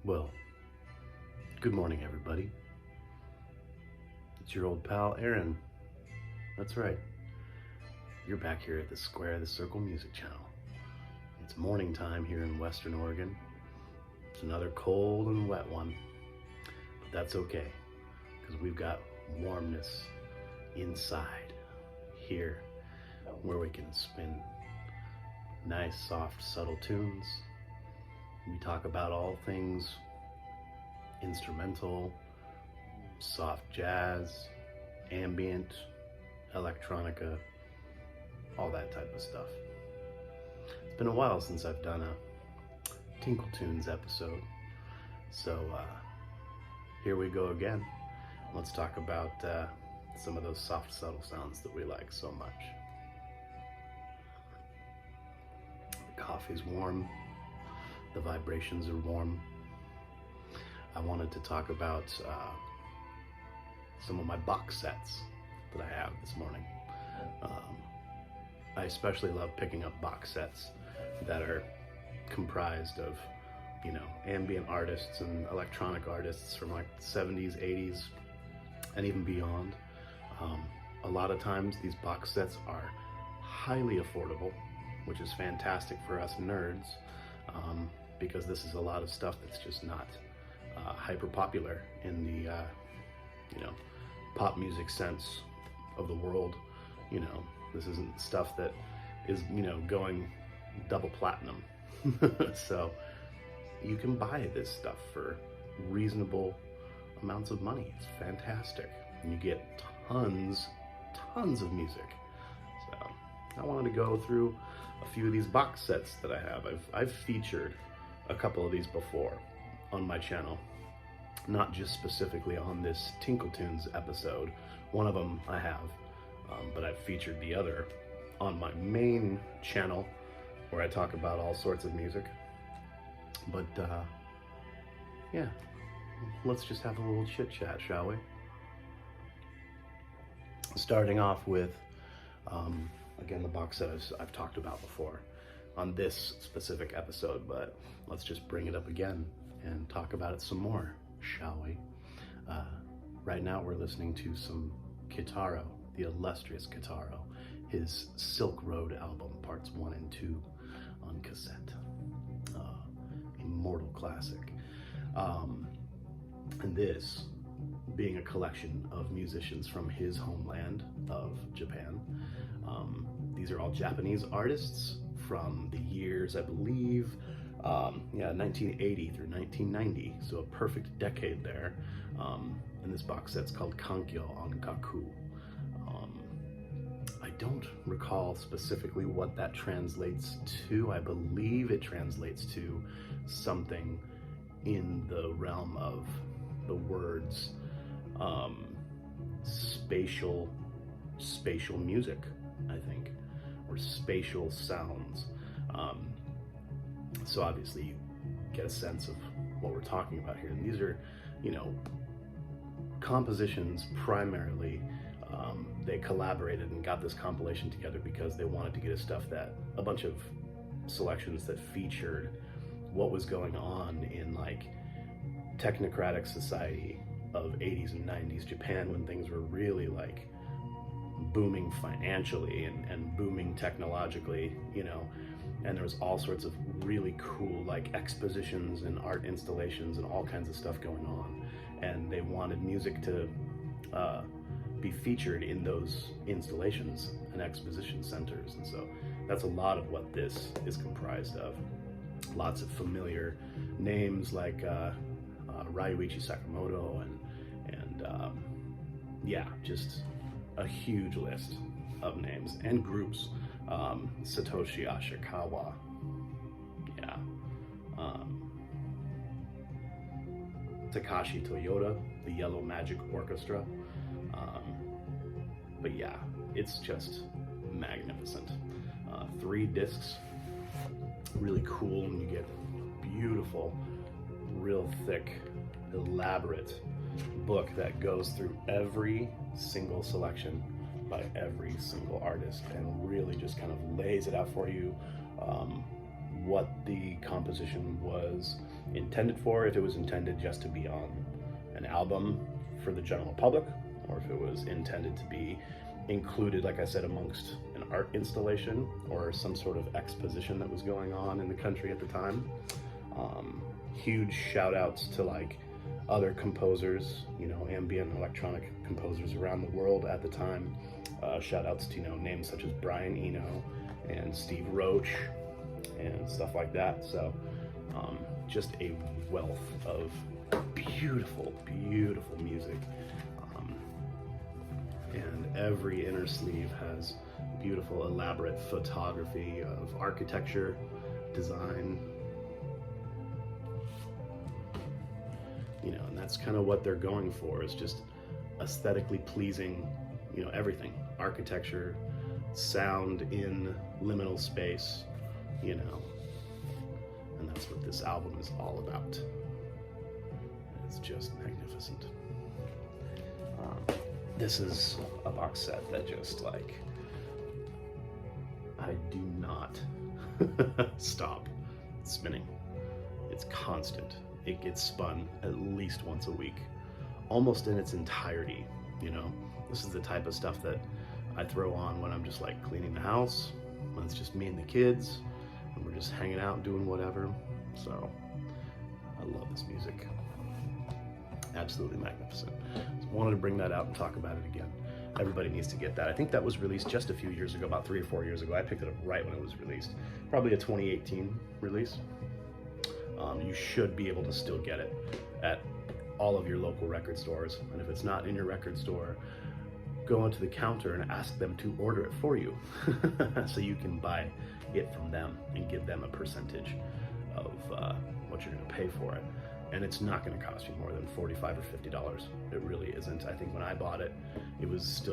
Well, good morning, everybody. It's your old pal, Aaron. That's right. You're back here at the Square the Circle Music Channel. It's morning time here in Western Oregon. It's another cold and wet one, but that's okay, because we've got warmness inside here where we can spin nice, soft, subtle tunes. We talk about all things instrumental, soft jazz, ambient, electronica, all that type of stuff. It's been a while since I've done a Tinkle Tunes episode, so here we go again. Let's talk about some of those soft, subtle sounds that we like so much. The coffee's warm, the vibrations are warm. I wanted to talk about some of my box sets that I have this morning. I especially love picking up box sets that are comprised of, ambient artists and electronic artists from like the 70s, 80s, and even beyond. A lot of times these box sets are highly affordable, which is fantastic for us nerds, because this is a lot of stuff that's just not hyper popular in the pop music sense of the world. This isn't stuff that is going double platinum. So you can buy this stuff for reasonable amounts of money. It's fantastic, and you get tons of music. So I wanted to go through a few of these box sets that I have. I've featured a couple of these before on my channel, not just specifically on this Tinkle Tunes episode. One of them I have, but I've featured the other on my main channel where I talk about all sorts of music. But yeah, let's just have a little chit chat, shall we? Starting off with, again, the box set I've talked about before on this specific episode, but let's just bring it up again and talk about it some more, shall we? Right now we're listening to some Kitaro, the illustrious Kitaro, his Silk Road album, parts 1 and 2 on cassette. Immortal classic. And this being a collection of musicians from his homeland of Japan. These are all Japanese artists from the years, I believe, 1980 through 1990, so a perfect decade there. And this box set's called Kankyo on Gaku. I don't recall specifically what that translates to. I believe it translates to something in the realm of the words spatial music, I think, or spatial sounds. So obviously you get a sense of what we're talking about here. And these are, compositions primarily. They collaborated and got this compilation together because they wanted to get a bunch of selections that featured what was going on in like technocratic society of 80s and 90s Japan, when things were really like booming financially and booming technologically, and there was all sorts of really cool like expositions and art installations and all kinds of stuff going on, and they wanted music to be featured in those installations and exposition centers. And so that's a lot of what this is comprised of. Lots of familiar names like Ryuichi Sakamoto and just a huge list of names and groups. Satoshi Ashikawa, Takashi Toyota, the Yellow Magic Orchestra. But yeah, it's just magnificent. 3 discs, really cool, and you get beautiful, real thick, elaborate book that goes through every single selection by every single artist and really just kind of lays it out for you what the composition was intended for, if it was intended just to be on an album for the general public, or if it was intended to be included, like I said, amongst an art installation or some sort of exposition that was going on in the country at the time. Huge shout outs to like other composers, you know, ambient electronic composers around the world at the time. Shout outs to, you know, names such as Brian Eno and Steve Roach and stuff like that. So just a wealth of beautiful, beautiful music. And every inner sleeve has beautiful, elaborate photography of architecture, design, you know, and that's kind of what they're going for, is just aesthetically pleasing, you know, everything. Architecture, sound in liminal space, you know, and that's what this album is all about. It's just magnificent. This is a box set that just like, I do not stop spinning. It's constant. It gets spun at least once a week, almost in its entirety, you know? This is the type of stuff that I throw on when I'm just like cleaning the house, when it's just me and the kids, and we're just hanging out and doing whatever. So I love this music. Absolutely magnificent. So wanted to bring that out and talk about it again. Everybody needs to get that. I think that was released just a few years ago, about 3 or 4 years ago. I picked it up right when it was released. Probably a 2018 release. You should be able to still get it at all of your local record stores. And if it's not in your record store, go onto the counter and ask them to order it for you so you can buy it from them and give them a percentage of what you're going to pay for it. And it's not going to cost you more than $45 or $50. It really isn't. I think when I bought it, it was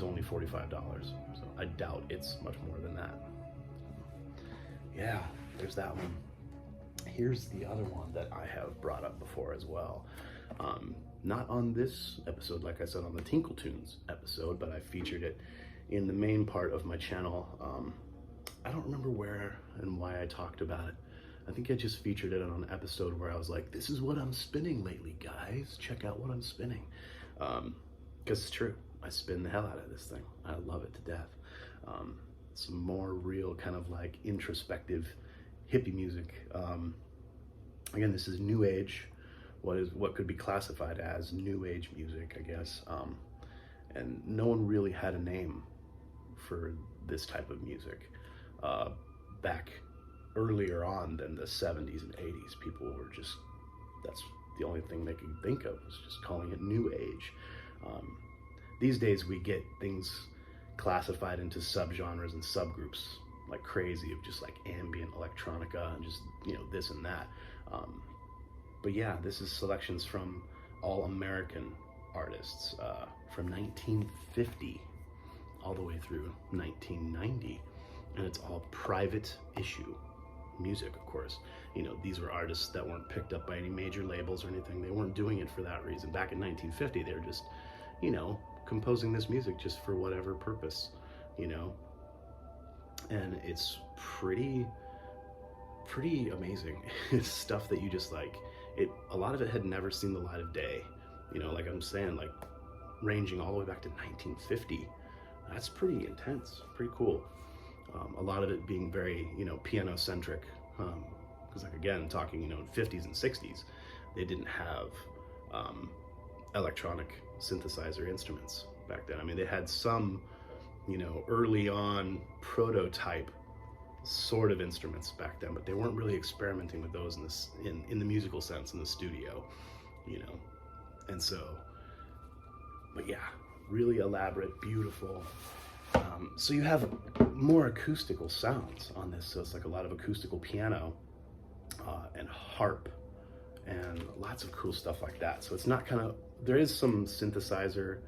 only $45. So I doubt it's much more than that. Yeah, there's that one. Here's the other one that I have brought up before as well. Not on this episode, like I said, on the Tinkle Tunes episode, but I featured it in the main part of my channel. I don't remember where and why I talked about it. I think I just featured it on an episode where I was like, this is what I'm spinning lately, guys. Check out what I'm spinning. Because it's true. I spin the hell out of this thing. I love it to death. Some more real kind of like introspective hippie music. Again, this is new age. What could be classified as new age music, I guess. And no one really had a name for this type of music. Back earlier on than the 70s and 80s, people were just, that's the only thing they could think of, was just calling it new age. These days we get things classified into subgenres and subgroups like crazy, of just like ambient electronica and just, you know, this and that. But yeah, this is selections from all American artists from 1950 all the way through 1990, and it's all private issue music, of course. You know, these were artists that weren't picked up by any major labels or anything. They weren't doing it for that reason. Back in 1950, they were just, you know, composing this music just for whatever purpose, you know. And it's pretty amazing. It's stuff that you just like, a lot of it had never seen the light of day, you know, like I'm saying, like ranging all the way back to 1950. That's pretty intense, pretty cool. A lot of it being very, you know, piano centric, because like again, talking, you know, in 50s and 60s, they didn't have electronic synthesizer instruments back then. I mean, they had some, you know, early on prototype sort of instruments back then, but they weren't really experimenting with those in the musical sense in the studio, you know. And so, but yeah, really elaborate, beautiful. So you have more acoustical sounds on this. So it's like a lot of acoustical piano and harp and lots of cool stuff like that. So it's not kind of, there is some synthesizer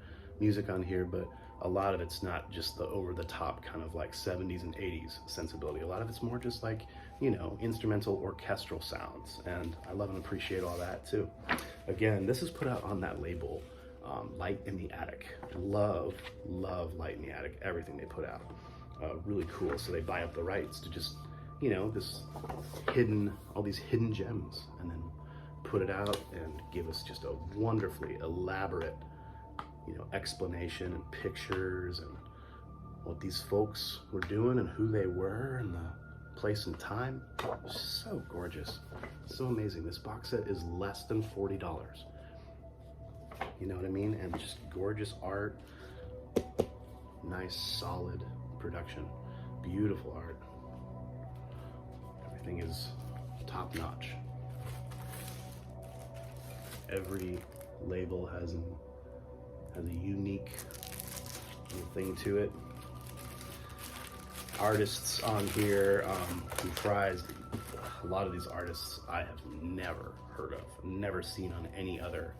music on here, but a lot of it's not just the over-the-top kind of like 70s and 80s sensibility. A lot of it's more just like, you know, instrumental orchestral sounds, and I love and appreciate all that too. Again, this is put out on that label, Light in the Attic. Love Light in the Attic, everything they put out. Really cool. So they buy up the rights to just you know, all these hidden gems, and then put it out and give us just a wonderfully elaborate, you know, explanation and pictures and what these folks were doing and who they were and the place and time. So gorgeous, so amazing. This box set is less than $40. You know what I mean? And just gorgeous art, nice solid production, beautiful art. Everything is top notch. Every label has a unique little thing to it. Artists on here comprised, a lot of these artists I have never heard of, never seen on any other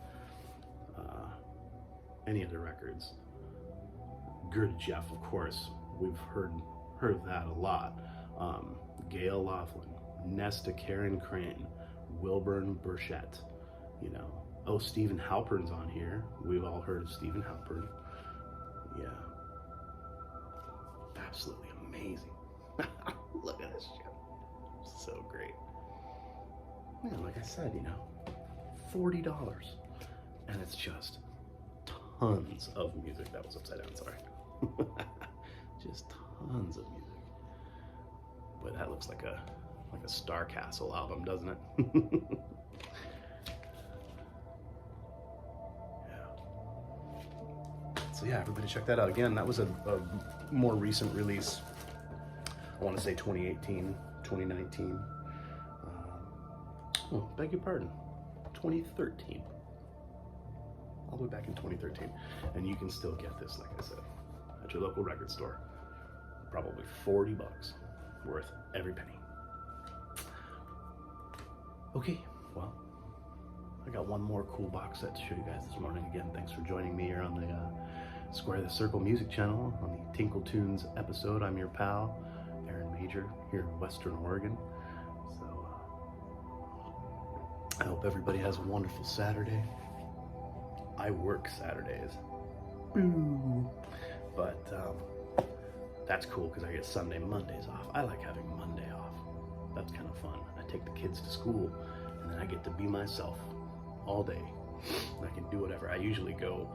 records. Gurdjieff, of course, we've heard of that a lot. Gail Laughlin, Nesta Karen Crane, Wilburn Burchett, you know. Oh, Stephen Halpern's on here. We've all heard of Stephen Halpern. Yeah. Absolutely amazing. Look at this shit. So great. Yeah, like I said, you know, $40. And it's just tons of music. That was upside down, sorry. Just tons of music. Boy, that looks like a Star Castle album, doesn't it? So yeah, everybody check that out. Again, that was a more recent release. I want to say 2018, 2019. Oh, beg your pardon, 2013. All the way back in 2013. And you can still get this, like I said, at your local record store. Probably $40, worth every penny. Okay, well, I got one more cool box set to show you guys this morning. Again, thanks for joining me here on the Square the Circle music channel on the Tinkle Tunes episode. I'm your pal, Aaron Major, here in Western Oregon. So I hope everybody has a wonderful Saturday. I work Saturdays. Boo! But that's cool because I get Sunday, Mondays off. I like having Monday off. That's kind of fun. I take the kids to school and then I get to be myself all day. I can do whatever. I usually go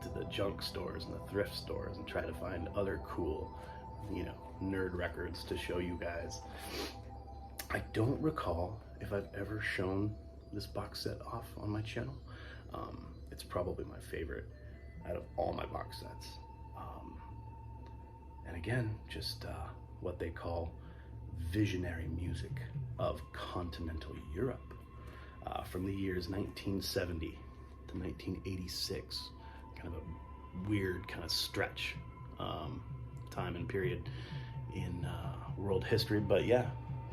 to the junk stores and the thrift stores and try to find other cool, you know, nerd records to show you guys. I don't recall if I've ever shown this box set off on my channel. It's probably my favorite out of all my box sets. And again, just what they call visionary music of continental Europe from the years 1970 to 1986. Kind of a weird kind of stretch time and period in world history. But yeah,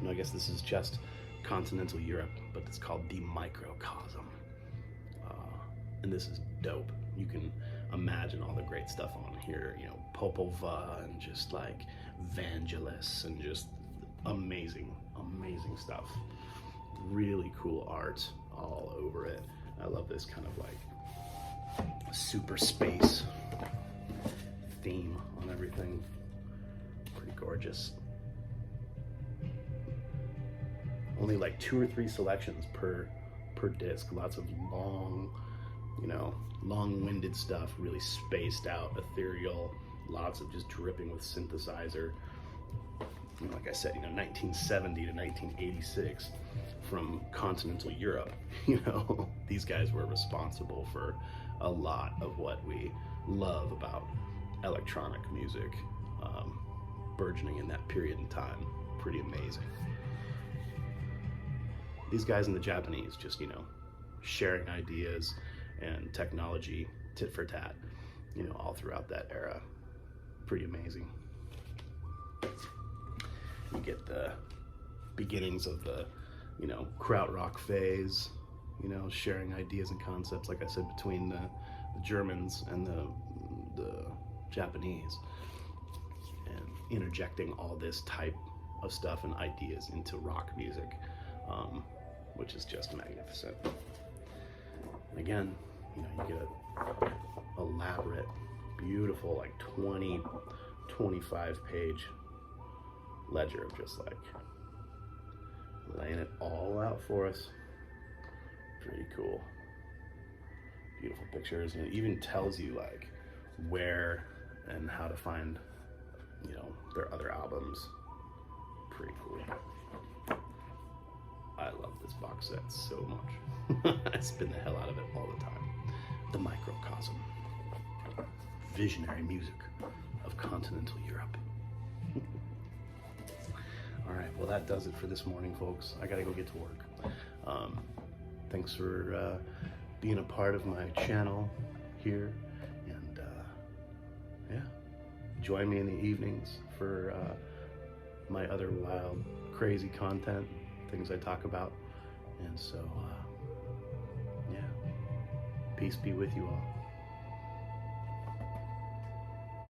I guess this is just continental Europe, but it's called the microcosm. And this is dope. You can imagine all the great stuff on here, you know, Popova and just like Vangelis and just amazing stuff. Really cool art all over it. I love this kind of like super space theme on everything. Pretty gorgeous. Only like 2 or 3 selections per disc. Lots of long, you know, long-winded stuff, really spaced out, ethereal, lots of just dripping with synthesizer. And like I said, you know, 1970 to 1986 from continental Europe, you know, these guys were responsible for a lot of what we love about electronic music, burgeoning in that period in time. Pretty amazing. These guys and the Japanese just, you know, sharing ideas and technology tit for tat, you know, all throughout that era. Pretty amazing. You get the beginnings of the, you know, krautrock phase, you know, sharing ideas and concepts, like I said, between the Germans and the Japanese, and interjecting all this type of stuff and ideas into rock music, which is just magnificent. And again, you know, you get a elaborate, beautiful, like 20, 25 page ledger of just like laying it all out for us. Pretty cool. Beautiful pictures, and it even tells you like where and how to find, you know, their other albums. Pretty cool. I love this box set so much. I spin the hell out of it all the time. The Microcosm. Visionary music of continental Europe. All right, well that does it for this morning, folks. I gotta go get to work. Thanks for being a part of my channel here, and yeah, join me in the evenings for my other wild, crazy content, things I talk about. And so, yeah, peace be with you all.